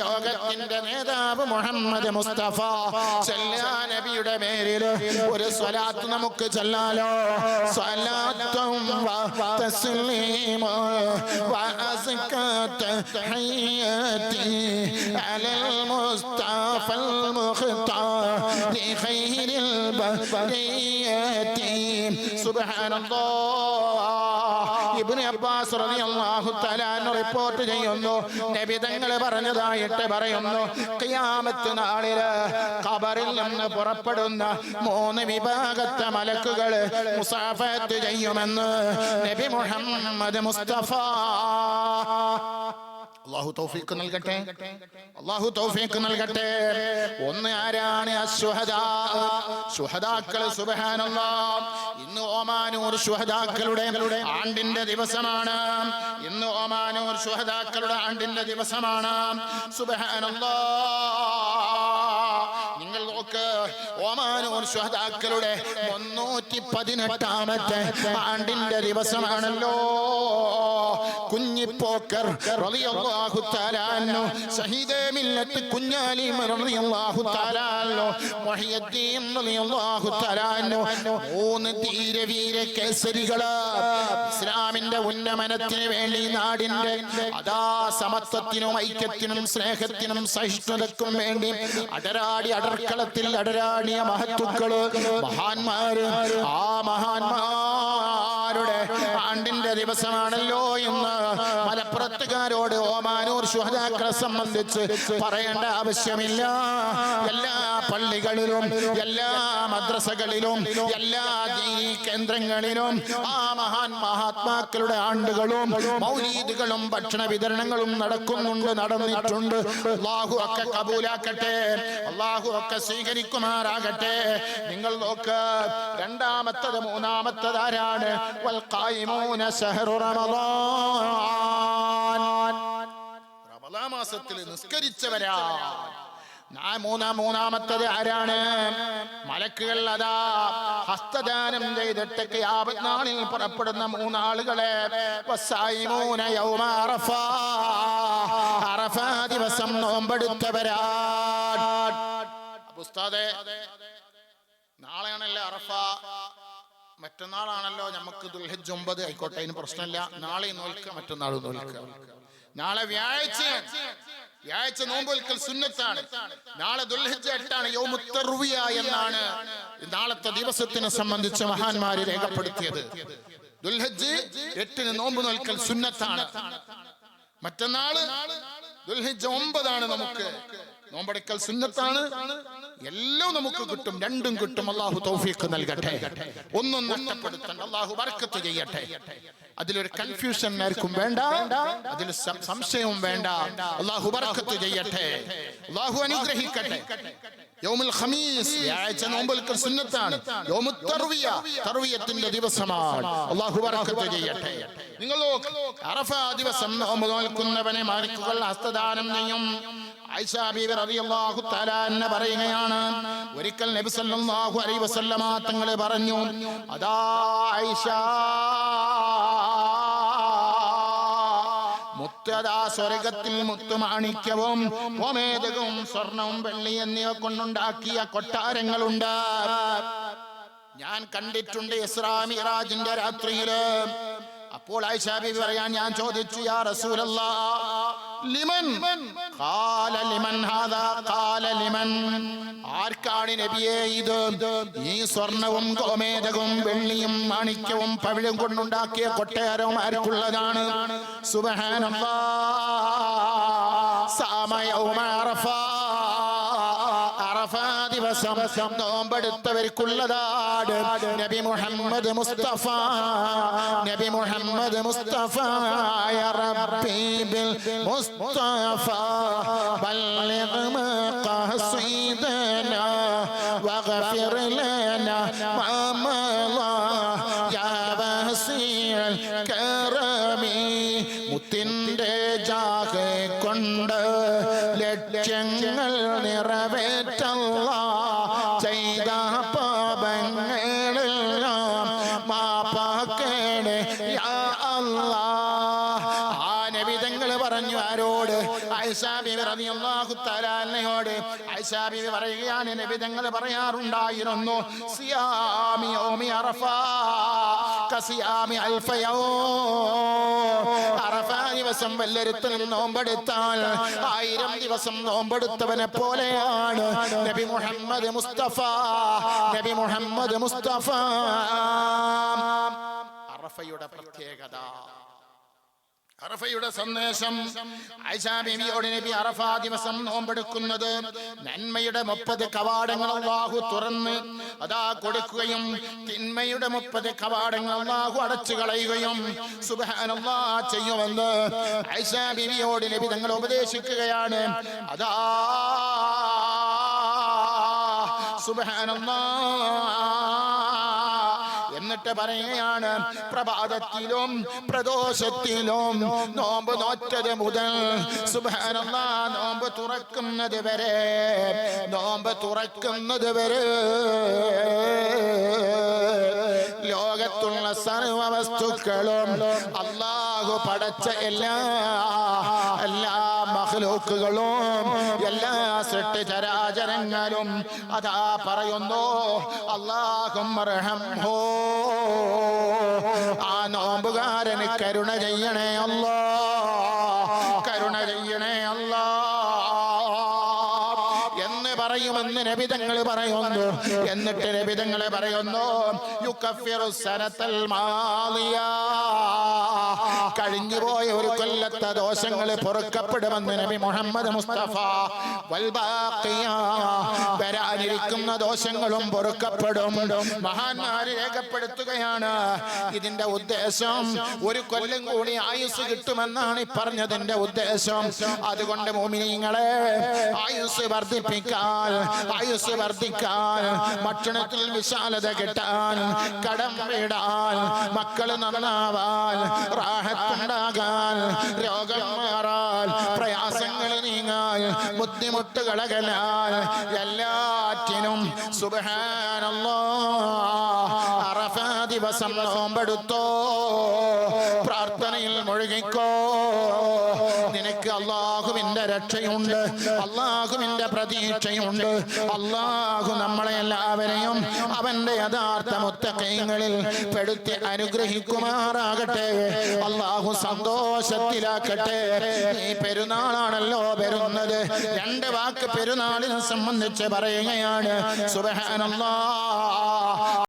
ലോകത്തിന്റെ നേതാവ് മുഹമ്മദ് മുസ്തഫ സല്ലല്ലാഹു നബിയുടെ പേരിൽ ഒരു സ്വലാത്ത് നമുക്ക് ചൊല്ലാലോ. സ്വലാത്തും തസ്ലീമും വഅസ്കാത ഹയ്യതി അലൽ മുസ്തഫൽ മുഖ്താരി ഖൈറിൽ ബറിയതി. സുബ്ഹാനല്ലാഹ്. ഇബ്നു അബ്ബാസ് റളിയല്ലാഹു തആല റിപ്പോർട്ട് ചെയ്യുന്നു, നബി തങ്ങൾ പറഞ്ഞതായിട്ട് പറയുന്നു, ഖിയാമത്ത് നാളില് ഖബറിൽ നിന്ന് പുറപ്പെടുന്ന 3 വിഭാഗത്തെ മലക്കുകൾ മുസാഫത്ത് ചെയ്യുമെന്ന് നബി മുഹമ്മദ് മുസ്തഫ. അല്ലാഹു തൗഫീഖ് നൽകട്ടെ, അല്ലാഹു തൗഫീഖ് നൽകട്ടെ. ഒന്ന് ആരാണ്? ശുഹദാക്കൾ. സുബ്ഹാനല്ലാഹ്. ഇന്ന് ഓമാനൂർ ശുഹദാക്കളുടെ ആണ്ടിന്റെ ദിവസമാണ്. ഇന്ന് ഓമാനൂർ ശുഹദാക്കളുടെ ആണ്ടിന്റെ ദിവസമാണ്. സുബ്ഹാനല്ലാഹ്. നിങ്ങൾ നോക്ക്, ഓമാനൂർ ശുഹദാക്കളുടെ 318ാമത്തെ ആണ്ടിന്റെ ദിവസമാണല്ലോ. കുഞ്ഞിപ്പോക്കർ റളിയല്ലാഹു തആല അൻഹു, ഷഹീദേ മില്ലത്ത് കുഞ്ഞാലി റളിയല്ലാഹു തആല അൻഹു, മുഹിയുദ്ദീൻ റളിയല്ലാഹു തആല അൻഹു, 3 ധീരവീര കേസരികള് ഇസ്ലാമിന്റെ ഉന്നമനത്തിന് വേണ്ടി, നാടിന്റെ അതാ സമത്വത്തിനും ഐക്യത്തിനും സ്നേഹത്തിനും സഹിഷ്ണുതക്കും വേണ്ടി അടർക്കളത്തിൽ അടരാടിയ മഹത്തുക്കള്, മഹാന്മാര്. ആ മഹാന്മാരുടെ ആണ്ടിന്റെ ദിവസമാണല്ലോ ഇന്ന്. മലപ്പുറത്തുകാരോട് ഓമാനൂർ ശുഹദാക്കളെ സംബന്ധിച്ച് പറയേണ്ട ആവശ്യമില്ല. എല്ലാ പള്ളികളിലും, എല്ലാ മദ്രസകളിലും, എല്ലാ ദീനീ കേന്ദ്രങ്ങളിലും ആ മഹാത്മാക്കളുടെ ആണ്ടുകളും മൗലീദുകളും ഭക്ഷണ വിതരണങ്ങളും നടന്നിട്ടുണ്ട്. അല്ലാഹു ഒക്കെ കബൂലാക്കട്ടെ, അല്ലാഹു ഒക്കെ സ്വീകരിക്കുമാറാകട്ടെ. നിങ്ങൾ നോക്ക്, രണ്ടാമത്തത് മൂന്നാമത്തത് ആരാണ്? വൽ ഖായിമൂന ശഹ്റു റമളാൻ. റമളാൻ മാസത്തിൽ നിസ്കരിച്ചവരാ. മൂന്നാമത്തത് ആരാണ്? മലക്കുകൾ അതാ ഹസ്തദാനം ചെയ്തിട്ട് ഖിയാമത്ത് നാളിൽ പുറപ്പെടുന്ന 3 ആളുകളെ. വസായിമൂന യൗമ അറഫ. അറഫ ദിവസം നോമ്പെടുത്തവരാ. ഉസ്താദേ, നാളെയാണല്ലോ അറഫ, മറ്റന്നാളാണല്ലോ നമുക്ക് ദുൽഹിജ്ജ് 9. ആയിക്കോട്ടെ, അതിന് പ്രശ്നമില്ല. നാളെ നോൽക്കുക, മറ്റന്നാൾ നോൽക്കുക. നാളെ വ്യാഴാഴ്ച നോമ്പ് നോൽക്കൽ സുന്നത്താണ്. നാളെ ദുൽഹിജ്ജ് 8 യൗമുത് തർവിയ എന്നാണ് നാളത്തെ ദിവസത്തിനെ സംബന്ധിച്ച് മഹാന്മാര് രേഖപ്പെടുത്തിയത്. ദുൽഹിജ്ജ് 8 നോമ്പ് നോൽക്കൽ സുന്നത്താണ്. മറ്റന്നാള് ദുൽഹിജ്ജ് 9 നമുക്ക് നോമ്പെടുക്കൽ സുന്നത്താണ്. എല്ലാം നമുക്ക് കിട്ടും, രണ്ടും കിട്ടും. അല്ലാഹു തൗഫീഖ് നൽകട്ടെ. ഒന്നും നഷ്ടപ്പെടുത്തണ്ട. അല്ലാഹു ബർക്കത്ത് ചെയ്യട്ടെ. അതിലൊരു കൺഫ്യൂഷൻ ആർക്കും വേണ്ട, അതിൽ സംശയവും വേണ്ട. അല്ലാഹു ബർക്കത്ത് ചെയ്യട്ടെ, അല്ലാഹു അനുഗ്രഹിക്കട്ടെ. യൗമുൽ ഖമീസ് വ്യാഴാഴ്ച നോമ്പെടുക്കൽ സുന്നത്താണ്. യൗമുത് തർവിയ തർവിയത്തിന്റെ ദിവസമാണ്. അല്ലാഹു ബർക്കത്ത് ചെയ്യട്ടെ. നിങ്ങൾ അറഫ ദിവസം നോമ്പ് നോൽക്കുന്നവനെ മലക്കുകൾ ഹസ്തദാനം ചെയ്യും. ആയിഷ ബീവി റളിയല്ലാഹു തആല അൻഹ പറയുകയാണ്, ഒരിക്കൽ നബി സല്ലല്ലാഹു അലൈഹി വസല്ലമ തങ്ങൾ പറഞ്ഞു, അതാ ആയിഷ, മുത്തദാ സ്വർഗ്ഗത്തിൽ മുത്തുമാണിക്യവും ഗോമേദകവും സ്വർണവും വെള്ളി എന്നിവ കൊണ്ടുണ്ടാക്കിയ കൊട്ടാരങ്ങളുണ്ട്. ഞാൻ കണ്ടിട്ടുണ്ട് ഇസ്രാ മിഅ്റാജിന്റെ രാത്രിയില്. അപ്പോൾ ആയിഷ ബീവി പറയാൻ, ഞാൻ ചോദിച്ചു, യാ റസൂലല്ലാഹ് ലിമൻ? ഖാല ലിമൻ ഹാദാ? ഖാല ലിമൻ? ആർക്കാണ് നബിയേ ഇത്? ഈ സ്വർണവും ഗോമേദകവും വെള്ളിയും മാണിക്യവും പവിഴം കൊണ്ടുണ്ടാക്കിയ കൊട്ടാരവും ആർക്കുള്ളതാണ്? സുബ്ഹാനല്ലാഹ്. സാമ യൗമ അറഫ. അറഫ ദിവസം നോമ്പെടുത്തവർക്കുള്ളതാണ്. നബി മുഹമ്മദ് മുസ്തഫ, നബി മുഹമ്മദ് മുസ്തഫ. യാ റബ്ബി ബിൽ മുസ്തഫ ബല്ലിഗ് മഖാസിദനാ വഗ്ഫിർ ലനാ മാ മളാ യാ വസിഅൽ കറമി. മുത്തിന്റെ ജാഹ് കൊണ്ട് ലക്ഷ്യങ്ങൾ നിറവേറ്റല്ല, ചെയ്ത പാപങ്ങളെല്ലാം മാപ്പാക്കണേ യാ അല്ലാഹ്. ആ നബി തങ്ങൾ പറഞ്ഞു ആരോട്? ആയിഷ ബീവി റളിയല്ലാഹു തആല അൻഹയോട് ആയിഷ ബീവി പറയുകയാണ്, നബി തങ്ങൾ പറയാറുണ്ടായിരുന്നു, സിയാമി യൗമി അറഫ കസിയാമി അൽഫ യൗം. അറഫ ദിവസം വല്ലൊരുത്തൻ നോമ്പെടുത്താൽ 1000 ദിവസം നോമ്പെടുത്തവനെ പോലെയാണ് നബി മുഹമ്മദ് മുസ്തഫ. നബി മുഹമ്മദ് മുസ്തഫ. അറഫയുടെ പ്രത്യേകത, അറഫയുടെ സന്ദേശം. ആയിഷ ബീവിയോട് നബി അറഫ ദിവസം നോമ്പെടുക്കുന്നത് നന്മയുടെ 30 കവാടങ്ങൾ അല്ലാഹു തുറന്ന് അതാ കൊടുക്കുകയും തിന്മയുടെ 30 കവാടങ്ങൾ അല്ലാഹു അടച്ചു കളയുകയും സുബ്ഹാനല്ലാഹ് ചെയ്യുമെന്ന് ആയിഷ ബീവിയോട് നബി തങ്ങൾ ഉപദേശിക്കുകയാണ്. അതാ സുബ്ഹാനല്ലാഹ്. എന്നിട്ട് പറയുകയാണ്, പ്രഭാതത്തിലും പ്രദോഷത്തിലും നോമ്പ് നോറ്റത് മുതൽ സുബ്ഹാനല്ലാഹ് നോമ്പ് തുറക്കുന്നത് വരെ, നോമ്പ് തുറക്കുന്നത് വരെ ലോകത്തുള്ള സർവ വസ്തുക്കളും അല്ലാഹു പടച്ച എല്ലാ മഖ്ലൂക്കുകളും എല്ലാ സൃഷ്ടിചരാചരങ്ങളും അതാ പറയുന്നു, അല്ലാഹുമ്മ റഹംഹു, ആ നോമ്പുകാരന് കരുണ ചെയ്യണേ അല്ലാ, കരുണ ചെയ്യണേ അല്ലാ എന്ന് പറയുമെന്ന് നബി തങ്ങൾ പറയുന്നു. എന്നിട്ട് നബി തങ്ങൾ പറയുന്നു, യുകഫിറു സനത്തൽ മാളിയ, കഴിഞ്ഞുപോയ ഒരു കൊല്ലത്തെ ദോഷങ്ങൾ പൊറുക്കപ്പെടുമെന്ന് നബി മുഹമ്മദ് മുസ്തഫ. വൽബാഖിയ, വരാനിരിക്കുന്ന ദോഷങ്ങളും പൊറുക്കപ്പെടും. മഹാന്മാര് രേഖപ്പെടുത്തുകയാണ്, ഇതിന്റെ ഉദ്ദേശം ഒരു കൊല്ലം കൂടി ആയുസ് കിട്ടുമെന്നാണ് ഈ പറഞ്ഞതിന്റെ ഉദ്ദേശം. അതുകൊണ്ട് മുഅ്മിനീങ്ങളെ, ആയുസ് വർദ്ധിപ്പിക്കാൻ, ആയുസ് വർദ്ധിക്കാൻ, ഭക്ഷണത്തിൽ വിശാലത കിട്ടാൻ, കടം വീടാൻ, മക്കള് നന്നാവാൻ, റാഹത്തുണ്ടാകാൻ, രോഗം മാറാൻ, പ്രയാസങ്ങൾ നീങ്ങാൻ, ബുദ്ധിമുട്ടുകൾ അകലാൻ, എല്ലാറ്റിനും സുബ്ഹാനല്ലാഹ് അറഫ ദിവസം നോമ്പെടുത്തോ, പ്രാർത്ഥനയിൽ മുഴുകിക്കോ. നിനക്ക് അല്ലാഹുവിന്റെ രക്ഷയുണ്ട്, അല്ലാഹുവിന്റെ പ്രതീക്ഷയുണ്ട്. അല്ലാഹു നമ്മളെ എല്ലാവരെയും അവന്റെ യഥാർത്ഥ മുത്തഖീങ്ങളിൽ പെടുത്തി അനുഗ്രഹിക്കുമാറാകട്ടെ. അല്ലാഹു സന്തോഷത്തിലാക്കട്ടെ. ഈ പെരുന്നാളാണല്ലോ വരുന്നത്. 2 വാക്ക് പെരുന്നാളിനെ സംബന്ധിച്ച് പറയുകയാണ്. സുബ്ഹാനല്ലാഹ്.